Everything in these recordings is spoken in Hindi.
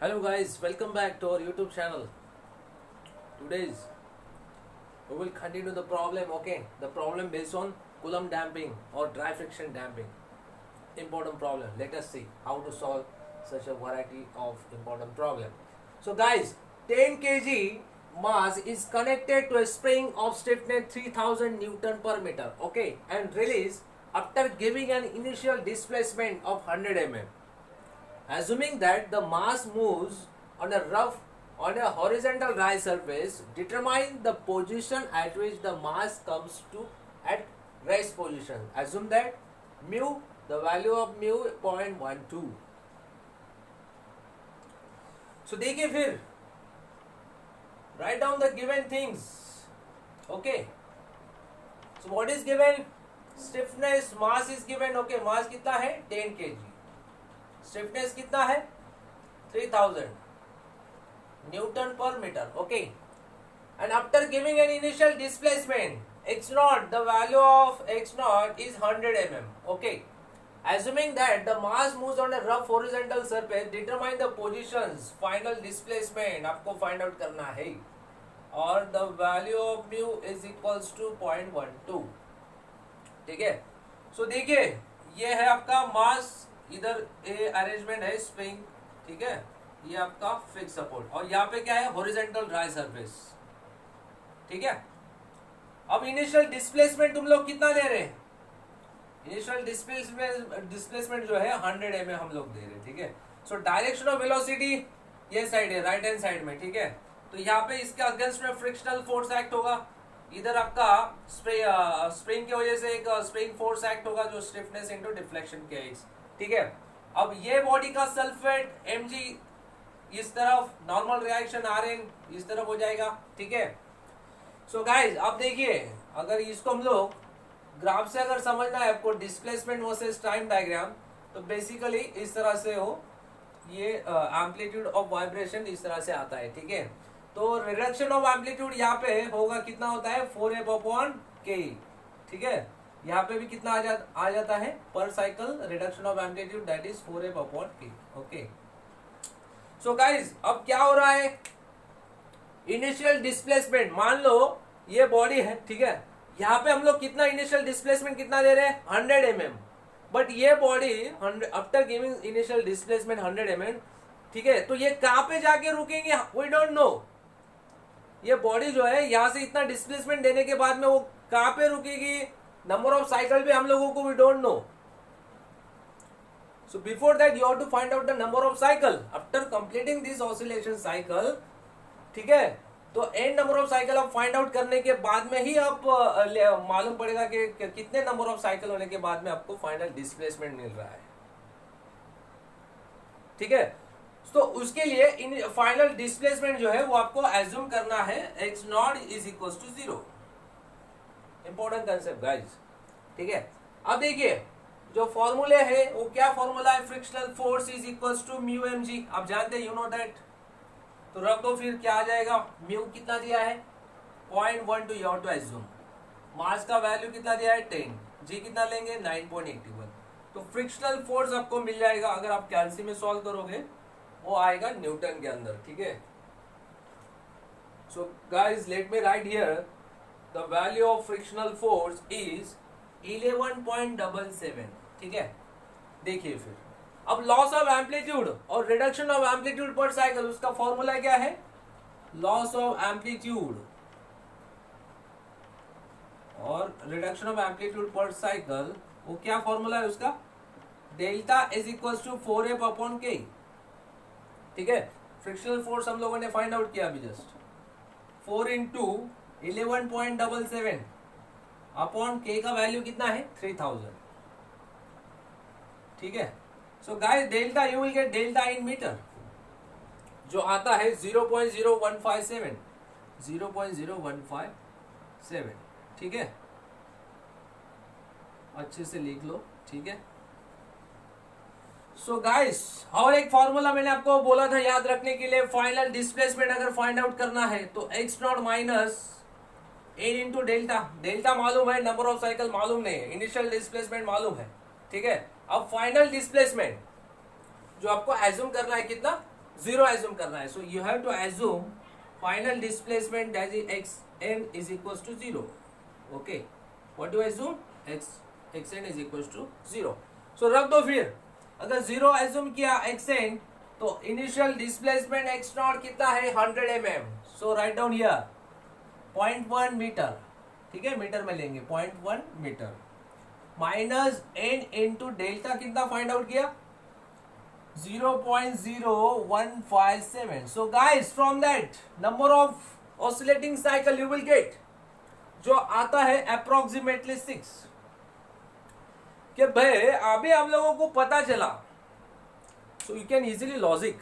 Hello guys, welcome back to our YouTube channel. Today's we will continue the problem, okay? The problem based on Coulomb damping or dry friction damping. Important problem. Let us see how to solve such a variety of important problem. So guys, 10 kg mass is connected to a spring of stiffness 3000 Newton per meter, okay? And released after giving an initial displacement of 100 mm. Assuming that the mass moves on a horizontal dry surface, determine the position at which the mass comes to at rest position. Assume that the value of mu 0.12. So देखिए फिर write down the given things. Okay. So what is given? Stiffness, mass is given. Okay, mass कितना है? 10 kg. स्टिफनेस कितना है 3000 न्यूटन पर meter okay and after giving an initial displacement x naught the value of x naught is 100 mm okay assuming that the mass moves on a rough horizontal surface determine the positions final displacement आपको find out करना है और the value of mu is equals to 0.12 ठीक है सो देखिए ये है आपका मास इधर ए अरेंजमेंट है स्प्रिंग ठीक है ये आपका फिक्स सपोर्ट और यहाँ पे क्या है हॉरिजॉन्टल ड्राई सरफेस ठीक है अब इनिशियल डिस्प्लेसमेंट तुम लोग कितना दे रहे हैं इनिशियल डिस्प्लेसमेंट जो है 100 mm हम लोग दे रहे हैं ठीक है सो डायरेक्शन ऑफ वेलोसिटी ये साइड है राइट हैंड साइड में ठीक है तो यहाँ पे इसके अगेंस्ट में फ्रिक्शनल फोर्स एक्ट होगा इधर आपका स्प्रिंग की वजह से एक स्प्रिंग फोर्स एक्ट होगा जो स्टिफनेस इनटू डिफ्लेक्शन के ठीक है अब ये बॉडी का सल्फेट mg इस तरफ नॉर्मल रिएक्शन Rn इस तरफ हो जाएगा ठीक है सो गाइस अब देखिए अगर इसको हम लोग ग्राफ से अगर समझना है आपको डिस्प्लेसमेंट वर्सेस टाइम डायग्राम तो बेसिकली इस तरह से हो ये एम्पलीट्यूड ऑफ वाइब्रेशन इस तरह से आता है ठीक है तो रिडक्शन ऑफ एम्पलीट्यूड यहाँ पे होगा कितना होता है 4f/k ठीक है यहाँ पे भी कितना आ जाता है पर cycle reduction of amplitude that is 4f/k okay so guys अब क्या हो रहा है इनिशियल डिस्प्लेसमेंट मान लो ये बॉडी है ठीक है यहाँ पे हम लोग कितना इनिशियल डिस्प्लेसमेंट कितना दे रहे हैं 100 mm बट ये body after giving initial displacement 100 mm ठीक है तो ये कहाँ पे जाके रुकेंगे वी डोंट नो ये बॉडी जो है यहाँ से इतना डिस्प्लेसमेंट देने के बाद में वो कहाँ पे रुकेगी नंबर ऑफ साइकिल भी हम लोगों को we don't know so before that you have to find out the number of cycle after completing this oscillation cycle ठीक है तो एन नंबर ऑफ साइकिल आप फाइंड आउट करने के बाद में ही आप मालूम पड़ेगा कि कितने नंबर ऑफ साइकिल होने के बाद में आपको फाइनल डिस्प्लेसमेंट मिल रहा है ठीक है तो उसके लिए फाइनल डिस्प्लेसमेंट जो है वो आपको एज्यूम करना है x naught is equal to 0 important concept guys ठीक है अब देखिए जो फॉर्मूले है वो क्या फॉर्मूला है frictional force is equals to mu mg आप जानते हैं यू नो दैट तो रख दो फिर क्या आ जाएगा म्यू कितना दिया है 0.12 यू हैव टू एज्यूम मास का वैल्यू कितना दिया है 10 जी कितना लेंगे 9.81 तो फ्रिक्शनल फोर्स आपको मिल जाएगा अगर आप कैलसी में सॉल्व करोगे वो आएगा न्यूटन के अंदर ठीक है so guys let me right here the value of frictional force is 11.77 ठीक है देखिए फिर अब लॉस ऑफ एम्पलीट्यूड और रिडक्शन ऑफ एम्पलीट्यूड पर साइकिल उसका फॉर्मूला क्या है लॉस ऑफ एम्पलीट्यूड और रिडक्शन ऑफ एम्पलीट्यूड पर साइकिल वो क्या फॉर्मूला है उसका delta is equal to 4f/k ठीक है फ्रिक्शनल फोर्स हम लोगों ने फाइंड आउट किया अभी जस्ट 4 इंटू 11.77 अपॉन k का वैल्यू कितना है 3000 ठीक है so guys delta you will get delta in meter जो आता है 0.0157 ठीक है अच्छे से लिख लो ठीक है सो गाइस और एक फॉर्मूला मैंने आपको बोला था याद रखने के लिए फाइनल डिस्प्लेसमेंट अगर फाइंड आउट करना है तो x naught minus N into delta delta मालूम है नंबर ऑफ साइकिल मालूम नहीं है इनिशियल डिस्प्लेसमेंट मालूम है ठीक है अब फाइनल डिस्प्लेसमेंट जो आपको एज्यूम करना है कितना जीरो एज्यूम करना है. So you have to assume final displacement that is X N is equals to zero. Okay, what do assume? X N is equals to zero. So रख दो फिर. अगर जीरो एज्यूम किया एक्स एन तो इनिशियल डिस्प्लेसमेंट एक्स नॉट कितना है? 100 mm. So write down here 0.1 meter. ठीक है, मीटर में लेंगे 0.1 meter minus N into delta कितना फाइंड आउट किया? 0.0157. So guys, from that number of oscillating cycle you will get जो आता है approximately 6. कि भाई अभी हम लोगों को पता चला. So you can easily logic,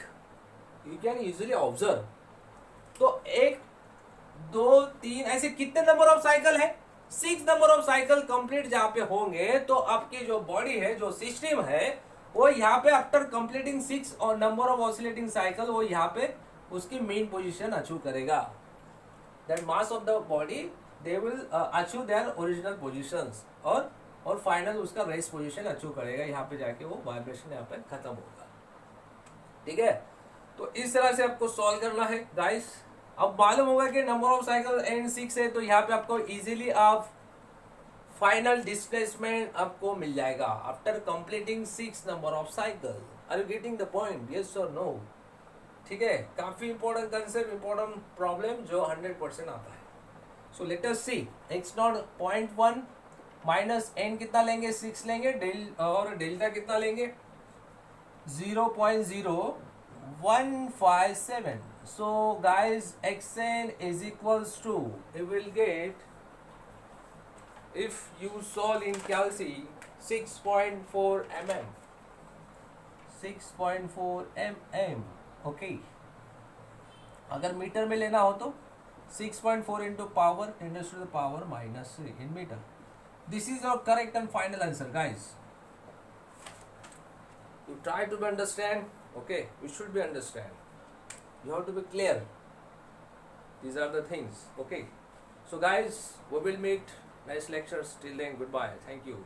you can easily observe. तो 1 2 3 ऐसे कितने नंबर ऑफ साइकिल है? 6 नंबर ऑफ साइकिल कंप्लीट जहां पे होंगे तो आपकी जो बॉडी है, जो सिस्टम है, वो यहाँ पे आफ्टर कंप्लीटिंग 6 और नंबर ऑफ ऑसिलेटिंग साइकिल वो यहाँ पे उसकी मेन पोजीशन अचीव करेगा. That mass of the body they will achieve their original positions और फाइनल उसका रेस्ट पोजीशन अचीव करेगा. यहाँ पे जाके वो वाइब्रेशन यहाँ पे खत्म होगा. ठीक है, तो इस तरह से आपको सॉल्व करना है गाइस. अब मालूम होगा कि नंबर ऑफ साइकिल एन 6 है तो यहाँ पे आपको इजीली आप फाइनल डिस्प्लेसमेंट आपको मिल जाएगा after completing 6 number of cycle. Are you getting the point? Yes और नो? ठीक है, काफी इंपॉर्टेंट कंसेप्ट, इंपॉर्टेंट प्रॉब्लम जो 100% आता है. So let us see. X naught 0.1 minus N कितना लेंगे? 6 लेंगे. और डेल्टा कितना लेंगे? 0.0157. So guys, xn is equals to, you will get, if you solve in calci, 6.4 mm. 6.4 mm. Okay. अगर मीटर में लेना हो तो 6.4 into power 10 to the power minus 3 in meter. This is our correct and final answer, guys. You try to understand. Okay, you should be understand. You have to be clear. These are the things. Okay. So guys, we will meet next lectures. Till then, goodbye. Thank you.